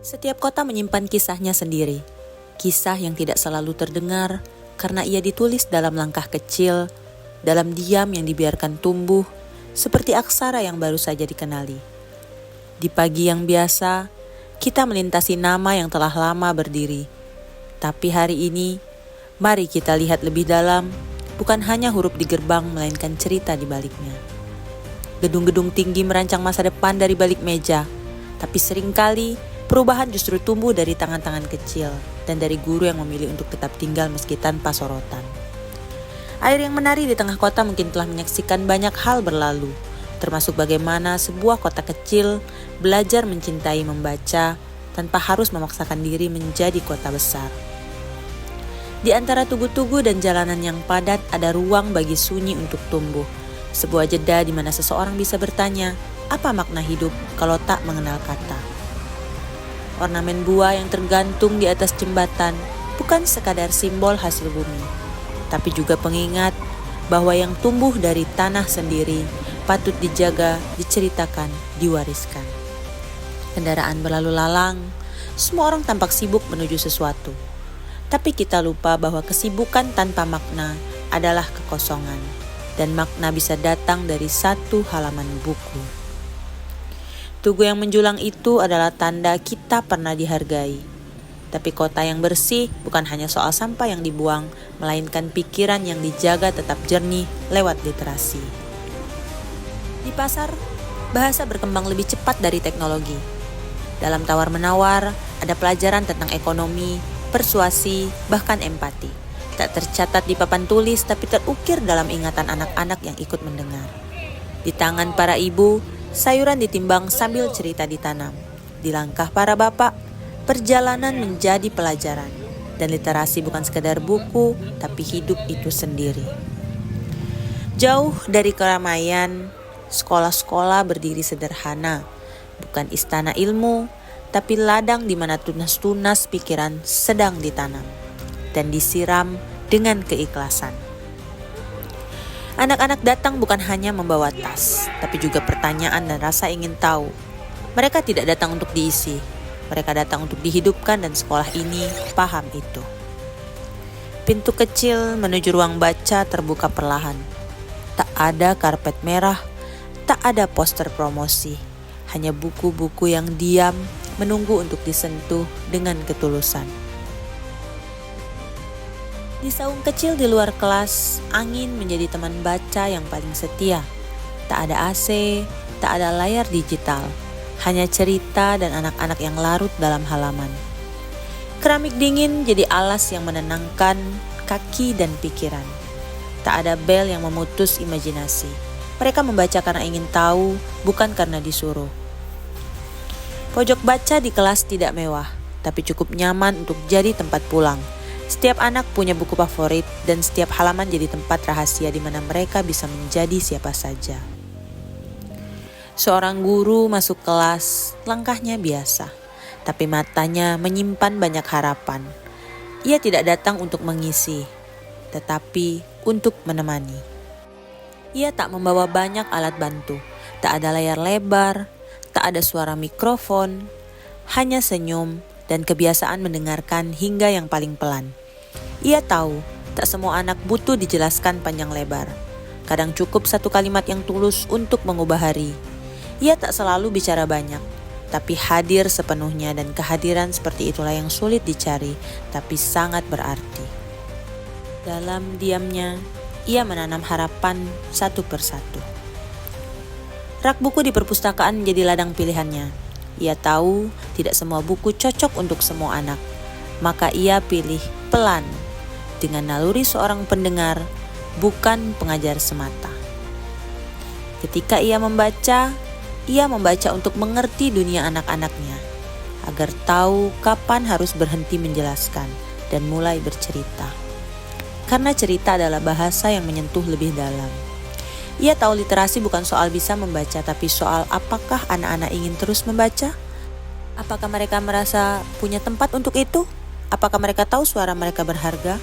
Setiap kota menyimpan kisahnya sendiri. Kisah yang tidak selalu terdengar karena ia ditulis dalam langkah kecil, dalam diam yang dibiarkan tumbuh, seperti aksara yang baru saja dikenali. Di pagi yang biasa, kita melintasi nama yang telah lama berdiri. Tapi hari ini, mari kita lihat lebih dalam, bukan hanya huruf di gerbang melainkan cerita di baliknya. Gedung-gedung tinggi merancang masa depan dari balik meja, tapi seringkali perubahan justru tumbuh dari tangan-tangan kecil dan dari guru yang memilih untuk tetap tinggal meski tanpa sorotan. Air yang menari di tengah kota mungkin telah menyaksikan banyak hal berlalu, termasuk bagaimana sebuah kota kecil belajar mencintai membaca tanpa harus memaksakan diri menjadi kota besar. Di antara tugu-tugu dan jalanan yang padat ada ruang bagi sunyi untuk tumbuh, sebuah jeda di mana seseorang bisa bertanya, apa makna hidup kalau tak mengenal kata? Ornamen buah yang tergantung di atas jembatan bukan sekadar simbol hasil bumi, tapi juga pengingat bahwa yang tumbuh dari tanah sendiri patut dijaga, diceritakan, diwariskan. Kendaraan berlalu lalang, semua orang tampak sibuk menuju sesuatu. Tapi kita lupa bahwa kesibukan tanpa makna adalah kekosongan, dan makna bisa datang dari satu halaman buku. Tugu yang menjulang itu adalah tanda kita pernah dihargai. Tapi kota yang bersih bukan hanya soal sampah yang dibuang, melainkan pikiran yang dijaga tetap jernih lewat literasi. Di pasar, bahasa berkembang lebih cepat dari teknologi. Dalam tawar-menawar, ada pelajaran tentang ekonomi, persuasi, bahkan empati. Tak tercatat di papan tulis, tapi terukir dalam ingatan anak-anak yang ikut mendengar. Di tangan para ibu, sayuran ditimbang sambil cerita ditanam. Di langkah para bapak, perjalanan menjadi pelajaran. Dan literasi bukan sekedar buku, tapi hidup itu sendiri. Jauh dari keramaian, sekolah-sekolah berdiri sederhana. Bukan istana ilmu, tapi ladang di mana tunas-tunas pikiran sedang ditanam. Dan disiram dengan keikhlasan. Anak-anak datang bukan hanya membawa tas, tapi juga pertanyaan dan rasa ingin tahu. Mereka tidak datang untuk diisi, mereka datang untuk dihidupkan dan sekolah ini paham itu. Pintu kecil menuju ruang baca terbuka perlahan. Tak ada karpet merah, tak ada poster promosi, hanya buku-buku yang diam menunggu untuk disentuh dengan ketulusan. Di saung kecil di luar kelas, angin menjadi teman baca yang paling setia. Tak ada AC, tak ada layar digital, hanya cerita dan anak-anak yang larut dalam halaman. Keramik dingin jadi alas yang menenangkan kaki dan pikiran. Tak ada bel yang memutus imajinasi. Mereka membaca karena ingin tahu, bukan karena disuruh. Pojok baca di kelas tidak mewah, tapi cukup nyaman untuk jadi tempat pulang. Setiap anak punya buku favorit dan setiap halaman jadi tempat rahasia di mana mereka bisa menjadi siapa saja. Seorang guru masuk kelas, langkahnya biasa, tapi matanya menyimpan banyak harapan. Ia tidak datang untuk mengisi, tetapi untuk menemani. Ia tak membawa banyak alat bantu, tak ada layar lebar, tak ada suara mikrofon, hanya senyum dan kebiasaan mendengarkan hingga yang paling pelan. Ia tahu, tak semua anak butuh dijelaskan panjang lebar. Kadang cukup satu kalimat yang tulus untuk mengubah hari. Ia tak selalu bicara banyak, tapi hadir sepenuhnya dan kehadiran seperti itulah yang sulit dicari, tapi sangat berarti. Dalam diamnya, ia menanam harapan satu persatu. Rak buku di perpustakaan menjadi ladang pilihannya. Ia tahu tidak semua buku cocok untuk semua anak, maka ia pilih pelan, dengan naluri seorang pendengar, bukan pengajar semata. Ketika ia membaca untuk mengerti dunia anak-anaknya, agar tahu kapan harus berhenti menjelaskan dan mulai bercerita. Karena cerita adalah bahasa yang menyentuh lebih dalam. Ia tahu literasi bukan soal bisa membaca, tapi soal apakah anak-anak ingin terus membaca? Apakah mereka merasa punya tempat untuk itu? Apakah mereka tahu suara mereka berharga?